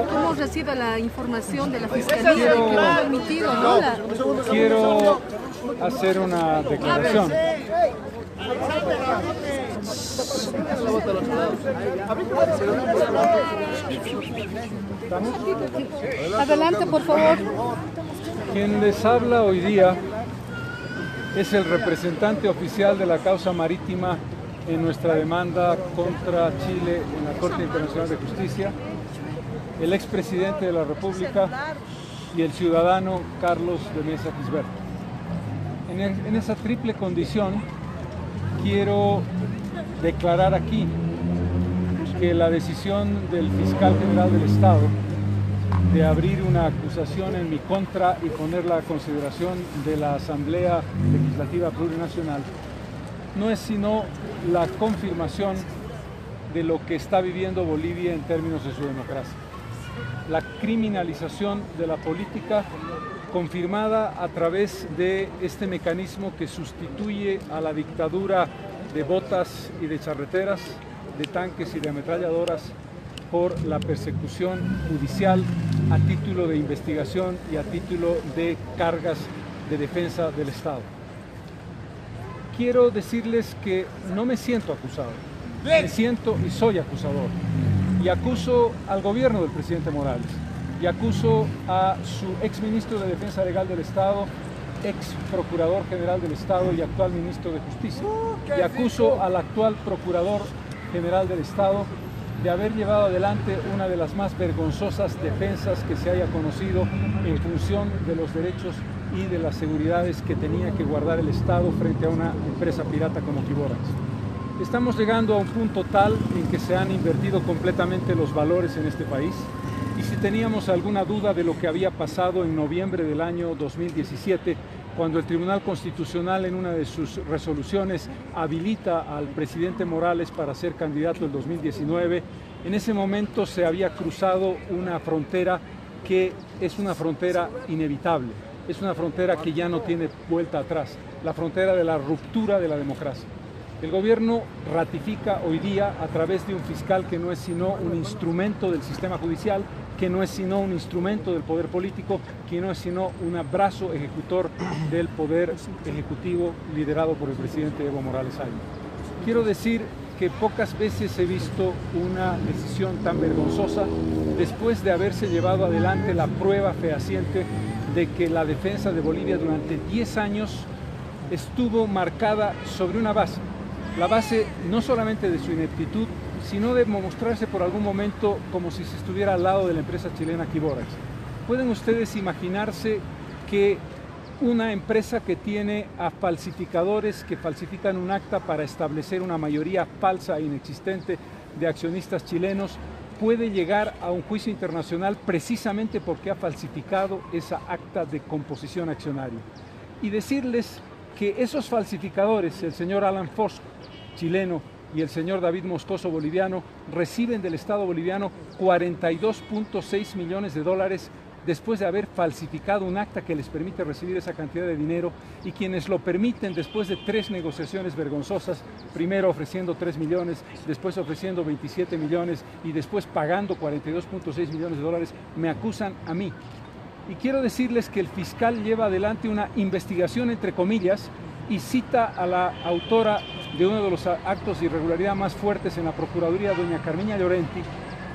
¿Cómo recibe la información de la Fiscalía de que no ha permitido, ¿no? Quiero hacer una declaración. Adelante, por favor. Quien les habla hoy día es el representante oficial de la causa marítima en nuestra demanda contra Chile en la Corte Internacional de Justicia, el expresidente de la República y el ciudadano Carlos de Mesa Gisbert. En esa triple condición quiero declarar aquí que la decisión del fiscal general del Estado de abrir una acusación en mi contra y ponerla a consideración de la Asamblea Legislativa Plurinacional no es sino la confirmación de lo que está viviendo Bolivia en términos de su democracia. La criminalización de la política confirmada a través de este mecanismo que sustituye a la dictadura de botas y de charreteras, de tanques y de ametralladoras por la persecución judicial a título de investigación y a título de cargas de defensa del Estado. Quiero decirles que no me siento acusado, me siento y soy acusador. Y acuso al gobierno del presidente Morales, y acuso a su exministro de Defensa Legal del Estado, ex procurador general del Estado y actual ministro de Justicia. Y acuso al actual procurador general del Estado de haber llevado adelante una de las más vergonzosas defensas que se haya conocido en función de los derechos y de las seguridades que tenía que guardar el Estado frente a una empresa pirata como Quiborax. Estamos llegando a un punto tal en que se han invertido completamente los valores en este país, y si teníamos alguna duda de lo que había pasado en noviembre del año 2017, cuando el Tribunal Constitucional en una de sus resoluciones habilita al presidente Morales para ser candidato el 2019, en ese momento se había cruzado una frontera que es una frontera inevitable, es una frontera que ya no tiene vuelta atrás, la frontera de la ruptura de la democracia. El gobierno ratifica hoy día a través de un fiscal que no es sino un instrumento del sistema judicial, que no es sino un instrumento del poder político, que no es sino un brazo ejecutor del poder ejecutivo liderado por el presidente Evo Morales Ayma. Quiero decir que pocas veces he visto una decisión tan vergonzosa después de haberse llevado adelante la prueba fehaciente de que la defensa de Bolivia durante 10 años estuvo marcada sobre una base. La base no solamente de su ineptitud, sino de mostrarse por algún momento como si se estuviera al lado de la empresa chilena Quiborax. ¿Pueden ustedes imaginarse que una empresa que tiene a falsificadores que falsifican un acta para establecer una mayoría falsa e inexistente de accionistas chilenos puede llegar a un juicio internacional precisamente porque ha falsificado esa acta de composición accionaria? Y decirles que esos falsificadores, el señor Alan Fosk, chileno, y el señor David Moscoso, boliviano, reciben del Estado boliviano 42.6 millones de dólares después de haber falsificado un acta que les permite recibir esa cantidad de dinero, y quienes lo permiten después de 3 negociaciones vergonzosas, primero ofreciendo 3 millones, después ofreciendo 27 millones y después pagando 42.6 millones de dólares, me acusan a mí. Y quiero decirles que el fiscal lleva adelante una investigación, entre comillas, y cita a la autora de uno de los actos de irregularidad más fuertes en la Procuraduría, doña Carmiña Llorenti,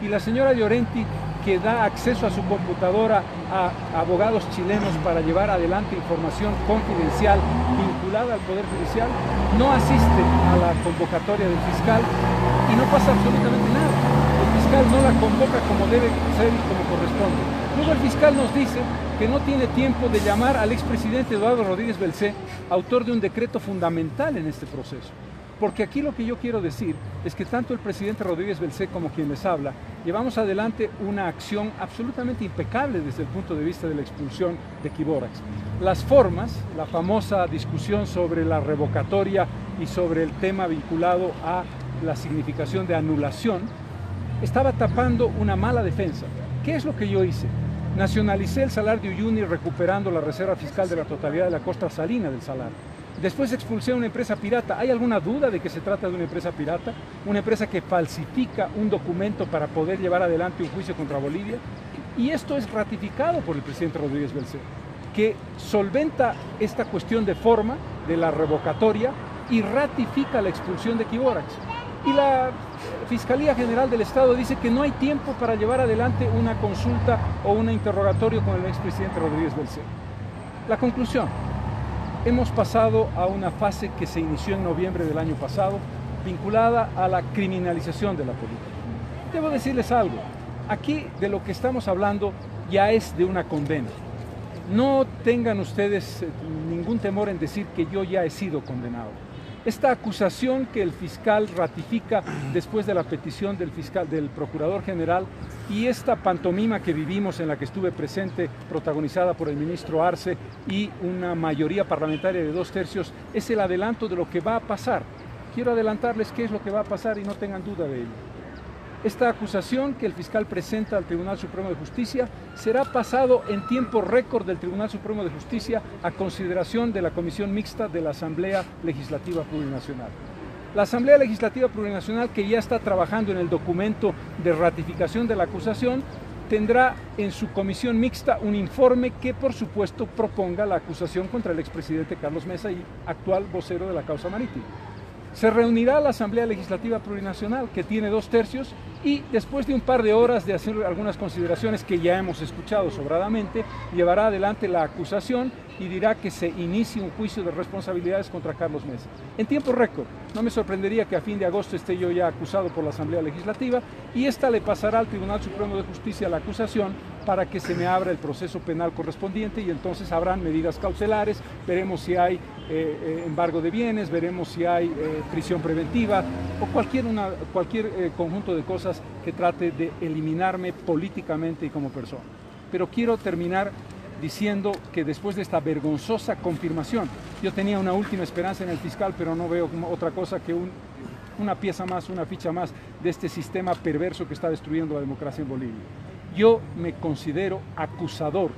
y la señora Llorenti, que da acceso a su computadora a abogados chilenos para llevar adelante información confidencial vinculada al Poder Judicial, no asiste a la convocatoria del fiscal y no pasa absolutamente nada. El fiscal no la convoca como debe ser y como corresponde. Luego el fiscal nos dice que no tiene tiempo de llamar al expresidente Eduardo Rodríguez Belcé, autor de un decreto fundamental en este proceso. Porque aquí lo que yo quiero decir es que tanto el presidente Rodríguez Belcé como quien les habla, llevamos adelante una acción absolutamente impecable desde el punto de vista de la expulsión de Quiborax. Las formas, la famosa discusión sobre la revocatoria y sobre el tema vinculado a la significación de anulación, estaba tapando una mala defensa. ¿Qué es lo que yo hice? Nacionalicé el Salar de Uyuni recuperando la reserva fiscal de la totalidad de la costa salina del Salar. Después expulsé a una empresa pirata. ¿Hay alguna duda de que se trata de una empresa pirata? ¿Una empresa que falsifica un documento para poder llevar adelante un juicio contra Bolivia? Y esto es ratificado por el presidente Rodríguez Belcé, que solventa esta cuestión de forma de la revocatoria y ratifica la expulsión de Quiborax. Y la Fiscalía General del Estado dice que no hay tiempo para llevar adelante una consulta o un interrogatorio con el expresidente Rodríguez Belcé. La conclusión: hemos pasado a una fase que se inició en noviembre del año pasado, vinculada a la criminalización de la política. Debo decirles algo, aquí de lo que estamos hablando ya es de una condena. No tengan ustedes ningún temor en decir que yo ya he sido condenado. Esta acusación que el fiscal ratifica después de la petición del Procurador General, y esta pantomima que vivimos en la que estuve presente, protagonizada por el ministro Arce y una mayoría parlamentaria de 2/3, es el adelanto de lo que va a pasar. Quiero adelantarles qué es lo que va a pasar y no tengan duda de ello. Esta acusación que el fiscal presenta al Tribunal Supremo de Justicia será pasado en tiempo récord del Tribunal Supremo de Justicia a consideración de la Comisión Mixta de la Asamblea Legislativa Plurinacional. La Asamblea Legislativa Plurinacional, que ya está trabajando en el documento de ratificación de la acusación, tendrá en su comisión mixta un informe que, por supuesto, proponga la acusación contra el expresidente Carlos Mesa y actual vocero de la causa marítima. Se reunirá la Asamblea Legislativa Plurinacional, que tiene 2/3, y después de un par de horas de hacer algunas consideraciones que ya hemos escuchado sobradamente, llevará adelante la acusación y dirá que se inicie un juicio de responsabilidades contra Carlos Mesa. En tiempo récord. No me sorprendería que a fin de agosto esté yo ya acusado por la Asamblea Legislativa, y esta le pasará al Tribunal Supremo de Justicia la acusación para que se me abra el proceso penal correspondiente, y entonces habrán medidas cautelares, veremos si hay embargo de bienes, veremos si hay prisión preventiva o cualquier conjunto de cosas que trate de eliminarme políticamente y como persona. Pero quiero terminar diciendo que después de esta vergonzosa confirmación, yo tenía una última esperanza en el fiscal, pero no veo otra cosa que una pieza más, una ficha más de este sistema perverso que está destruyendo la democracia en Bolivia. Yo me considero acusador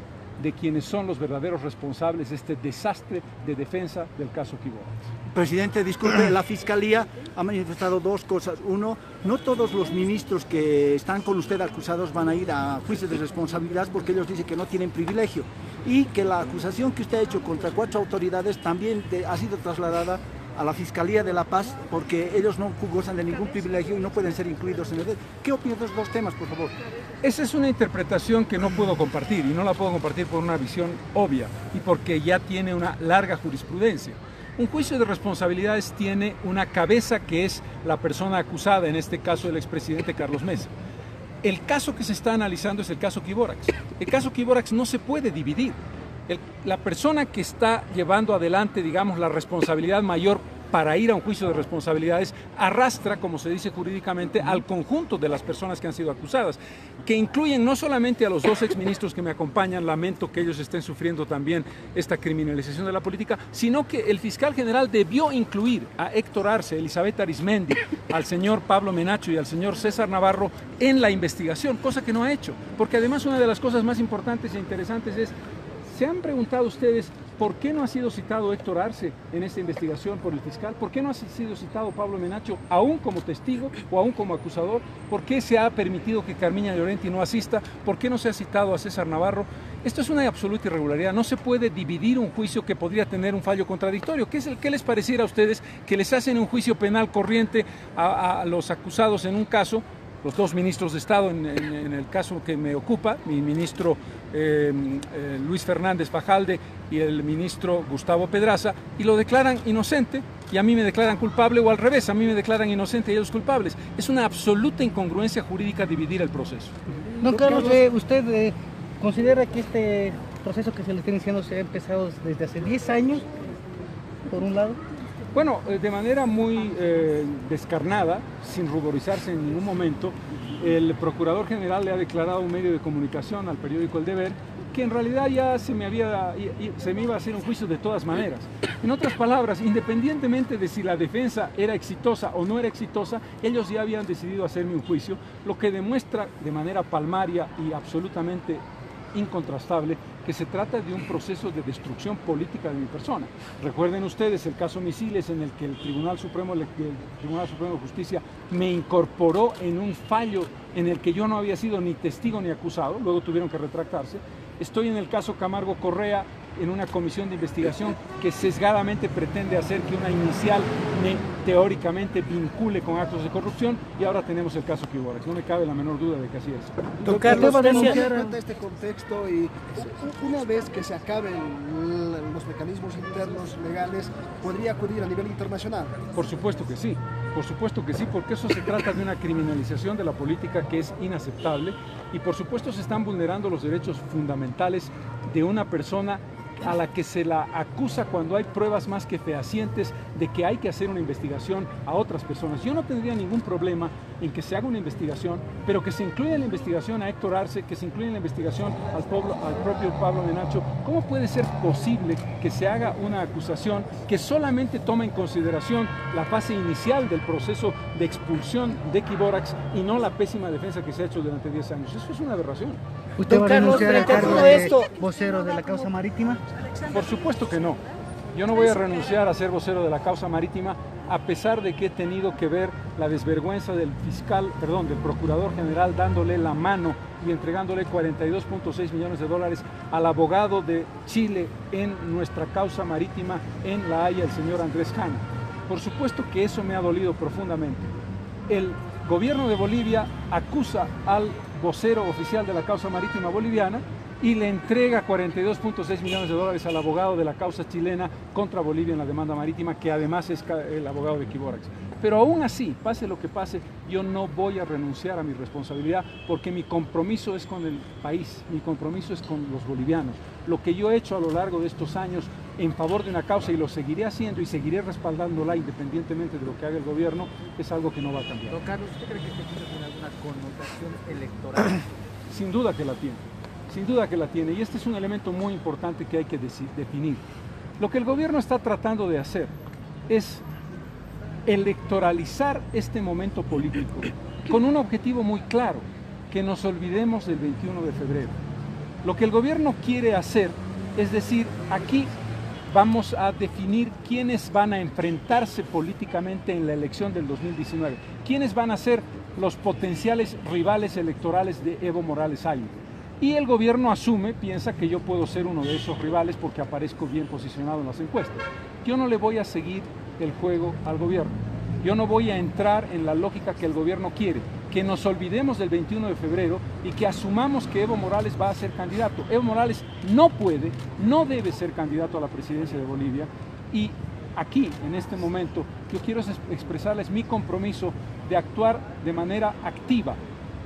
de quienes son los verdaderos responsables de este desastre de defensa del caso Quiborax. Presidente, disculpe, la Fiscalía ha manifestado dos cosas. Uno, no todos los ministros que están con usted acusados van a ir a juicios de responsabilidad, porque ellos dicen que no tienen privilegio, y que la acusación que usted ha hecho contra 4 autoridades también ha sido trasladada a la Fiscalía de La Paz, porque ellos no gozan de ningún privilegio y no pueden ser incluidos en el... ¿Qué opina de esos dos temas, por favor? Esa es una interpretación que no puedo compartir, y no la puedo compartir por una visión obvia y porque ya tiene una larga jurisprudencia. Un juicio de responsabilidades tiene una cabeza, que es la persona acusada, en este caso el expresidente Carlos Mesa. El caso que se está analizando es el caso Quiborax. El caso Quiborax no se puede dividir. La persona que está llevando adelante, digamos, la responsabilidad mayor para ir a un juicio de responsabilidades arrastra, como se dice jurídicamente, al conjunto de las personas que han sido acusadas, que incluyen no solamente a los 2 exministros que me acompañan, lamento que ellos estén sufriendo también esta criminalización de la política, sino que el fiscal general debió incluir a Héctor Arce, Elizabeth Arizmendi, al señor Pablo Menacho y al señor César Navarro en la investigación, cosa que no ha hecho, porque además una de las cosas más importantes e interesantes es: ¿se han preguntado ustedes por qué no ha sido citado Héctor Arce en esta investigación por el fiscal? ¿Por qué no ha sido citado Pablo Menacho aún como testigo o aún como acusador? ¿Por qué se ha permitido que Carmiña Llorenti no asista? ¿Por qué no se ha citado a César Navarro? Esto es una absoluta irregularidad. No se puede dividir un juicio que podría tener un fallo contradictorio. ¿Qué les pareciera a ustedes que les hacen un juicio penal corriente a los acusados en un caso? Los 2 ministros de Estado en el caso que me ocupa, mi ministro Luis Fernández Fajalde y el ministro Gustavo Pedraza, y lo declaran inocente y a mí me declaran culpable, o al revés, a mí me declaran inocente y ellos culpables. Es una absoluta incongruencia jurídica dividir el proceso. Don Carlos, ¿usted considera que este proceso que se le está iniciando se ha empezado desde hace 10 años, por un lado? Bueno, de manera muy descarnada, sin ruborizarse en ningún momento, el Procurador General le ha declarado a un medio de comunicación, al periódico El Deber, que en realidad ya se me iba a hacer un juicio de todas maneras. En otras palabras, independientemente de si la defensa era exitosa o no era exitosa, ellos ya habían decidido hacerme un juicio, lo que demuestra de manera palmaria y absolutamente incontrastable que se trata de un proceso de destrucción política de mi persona. Recuerden ustedes el caso Misiles, en el que el Tribunal Supremo de Justicia me incorporó en un fallo en el que yo no había sido ni testigo ni acusado, luego tuvieron que retractarse. Estoy en el caso Camargo Correa, en una comisión de investigación que sesgadamente pretende hacer que una inicial me teóricamente vincule con actos de corrupción, y ahora tenemos el caso Quiborax. No me cabe la menor duda de que así es. Don Carlos, teniendo en cuenta este contexto y una vez que se acaben los mecanismos internos legales, ¿podría acudir a nivel internacional? Por supuesto que sí, porque eso se trata de una criminalización de la política que es inaceptable, y por supuesto se están vulnerando los derechos fundamentales de una persona a la que se la acusa cuando hay pruebas más que fehacientes de que hay que hacer una investigación a otras personas. Yo no tendría ningún problema en que se haga una investigación, pero que se incluya en la investigación a Héctor Arce, que se incluya en la investigación al propio Pablo Menacho. ¿Cómo puede ser posible que se haga una acusación que solamente toma en consideración la fase inicial del proceso de expulsión de Quiborax y no la pésima defensa que se ha hecho durante 10 años? Eso es una aberración. ¿Usted va a renunciar al cargo de vocero de la causa marítima? Por supuesto que no. Yo no voy a renunciar a ser vocero de la causa marítima, a pesar de que he tenido que ver la desvergüenza del procurador general dándole la mano y entregándole 42.6 millones de dólares al abogado de Chile en nuestra causa marítima en La Haya, el señor Andrés Jana. Por supuesto que eso me ha dolido profundamente. El gobierno de Bolivia acusa al vocero oficial de la causa marítima boliviana y le entrega 42.6 millones de dólares al abogado de la causa chilena contra Bolivia en la demanda marítima, que además es el abogado de Quiborax. Pero aún así, pase lo que pase, yo no voy a renunciar a mi responsabilidad, porque mi compromiso es con el país, mi compromiso es con los bolivianos. Lo que yo he hecho a lo largo de estos años en favor de una causa, y lo seguiré haciendo y seguiré respaldándola independientemente de lo que haga el gobierno, es algo que no va a cambiar. Don Carlos, ¿usted cree que este caso tiene alguna connotación electoral? Sin duda que la tiene. Sin duda que la tiene, y este es un elemento muy importante que hay que definir. Lo que el gobierno está tratando de hacer es electoralizar este momento político con un objetivo muy claro: que nos olvidemos del 21 de febrero. Lo que el gobierno quiere hacer es decir, aquí vamos a definir quiénes van a enfrentarse políticamente en la elección del 2019, quiénes van a ser los potenciales rivales electorales de Evo Morales Ayllus. Y el gobierno piensa que yo puedo ser uno de esos rivales porque aparezco bien posicionado en las encuestas. Yo no le voy a seguir el juego al gobierno. Yo no voy a entrar en la lógica que el gobierno quiere, que nos olvidemos del 21 de febrero y que asumamos que Evo Morales va a ser candidato. Evo Morales no debe ser candidato a la presidencia de Bolivia, y aquí, en este momento, yo quiero expresarles mi compromiso de actuar de manera activa,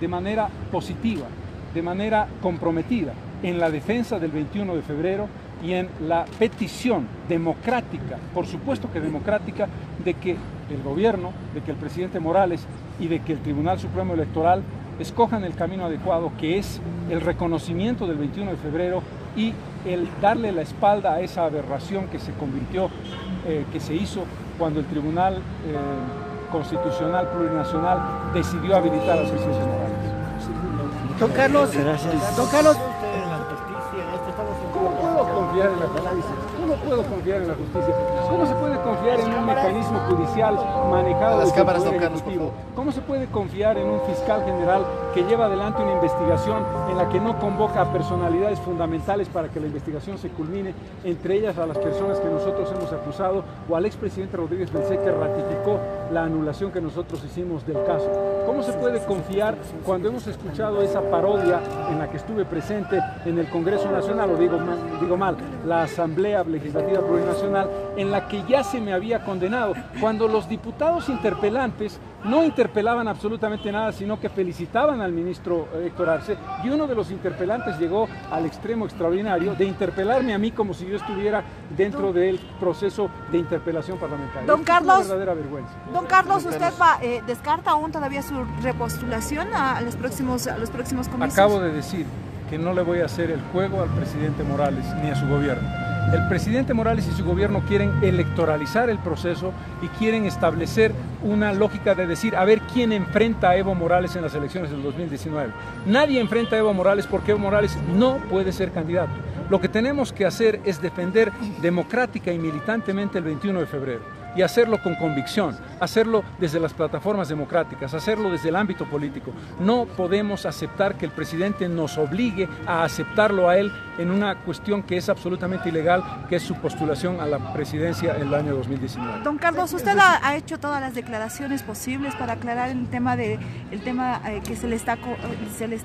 de manera positiva, de manera comprometida en la defensa del 21 de febrero y en la petición democrática, por supuesto que democrática, de que el gobierno, de que el presidente Morales y de que el Tribunal Supremo Electoral escojan el camino adecuado, que es el reconocimiento del 21 de febrero y el darle la espalda a esa aberración que se convirtió, que se hizo cuando el Tribunal Constitucional Plurinacional decidió habilitar al presidente Morales. Don Carlos, gracias. Don Carlos, ¿Cómo puedo confiar en la justicia? ¿Cómo puedo confiar en la justicia? ¿Cómo se puede confiar en un mecanismo judicial manejado desde el Poder Ejecutivo? ¿Cómo se puede confiar en un fiscal general que lleva adelante una investigación en la que no convoca a personalidades fundamentales para que la investigación se culmine, entre ellas a las personas que nosotros hemos acusado, o al expresidente Rodríguez Belcé, que ratificó la anulación que nosotros hicimos del caso? ¿Cómo se puede confiar cuando hemos escuchado esa parodia en la que estuve presente en el Congreso Nacional, o digo mal, la Asamblea Legislativa Plurinacional, en la que ya se me había condenado, cuando los diputados interpelantes no interpelaban absolutamente nada, sino que felicitaban al ministro Héctor Arce, y uno de los interpelantes llegó al extremo extraordinario de interpelarme a mí como si yo estuviera dentro del proceso de interpelación parlamentaria. Don Carlos, es una verdadera vergüenza. Don Carlos, ¿usted descarta aún todavía su repostulación a los próximos comicios? Acabo de decir que no le voy a hacer el juego al presidente Morales ni a su gobierno. El presidente Morales y su gobierno quieren electoralizar el proceso y quieren establecer una lógica de decir, a ver quién enfrenta a Evo Morales en las elecciones del 2019. Nadie enfrenta a Evo Morales porque Evo Morales no puede ser candidato. Lo que tenemos que hacer es defender democrática y militantemente el 21 de febrero. Y hacerlo con convicción, hacerlo desde las plataformas democráticas, hacerlo desde el ámbito político. No podemos aceptar que el presidente nos obligue a aceptarlo a él en una cuestión que es absolutamente ilegal, que es su postulación a la presidencia en el año 2019. Don Carlos, usted ha hecho todas las declaraciones posibles para aclarar el tema que se le está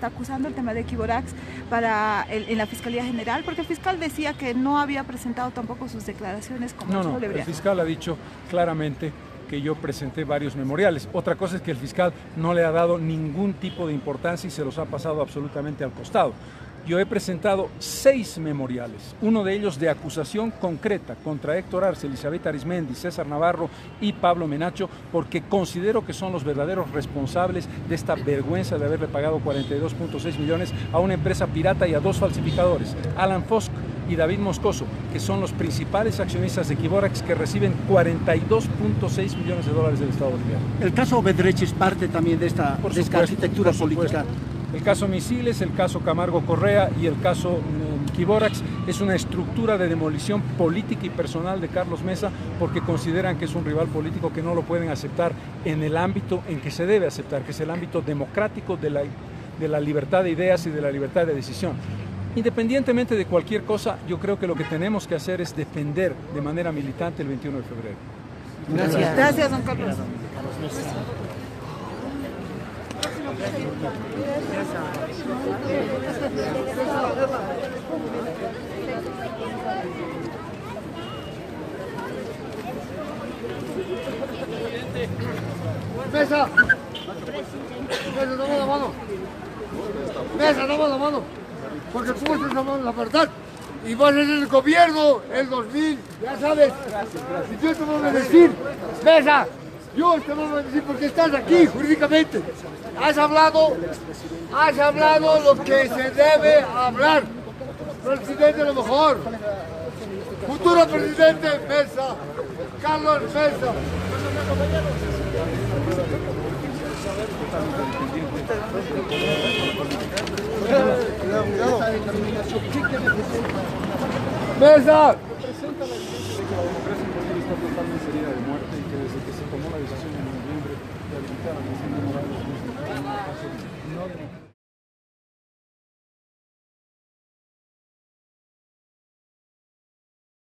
acusando, el tema de Equivorax, en la Fiscalía General, porque el fiscal decía que no había presentado tampoco sus declaraciones como No, el fiscal ha dicho claramente que yo presenté varios memoriales. Otra cosa es que el fiscal no le ha dado ningún tipo de importancia y se los ha pasado absolutamente al costado. Yo he presentado 6 memoriales, uno de ellos de acusación concreta contra Héctor Arce, Elizabeth Arizmendi, César Navarro y Pablo Menacho, porque considero que son los verdaderos responsables de esta vergüenza de haberle pagado 42.6 millones a una empresa pirata y a 2 falsificadores, Alan Fosk y David Moscoso, que son los principales accionistas de Equivorax, que reciben 42.6 millones de dólares del Estado boliviano. El caso Odebrecht es parte también de esta arquitectura política. El caso Misiles, el caso Camargo Correa y el caso Equivorax es una estructura de demolición política y personal de Carlos Mesa, porque consideran que es un rival político que no lo pueden aceptar en el ámbito en que se debe aceptar, que es el ámbito democrático de la libertad de ideas y de la libertad de decisión. Independientemente de cualquier cosa, yo creo que lo que tenemos que hacer es defender de manera militante el 21 de febrero. Gracias. Gracias, don Carlos. Mesa, toma la mano. Mesa, toma la mano. Porque tú estás llamando la verdad. Y vas a ser el gobierno el 2000, ya sabes. Y yo te voy a decir, Mesa, yo te voy a decir porque estás aquí jurídicamente. Has hablado lo que se debe hablar. Presidente, lo mejor. Futuro presidente Mesa, Carlos Mesa. Mesa. Representa la evidencia de que la democracia en Bolivia está totalmente herida de muerte y que desde que se tomó la decisión en noviembre de habilitar a Vicente Morales no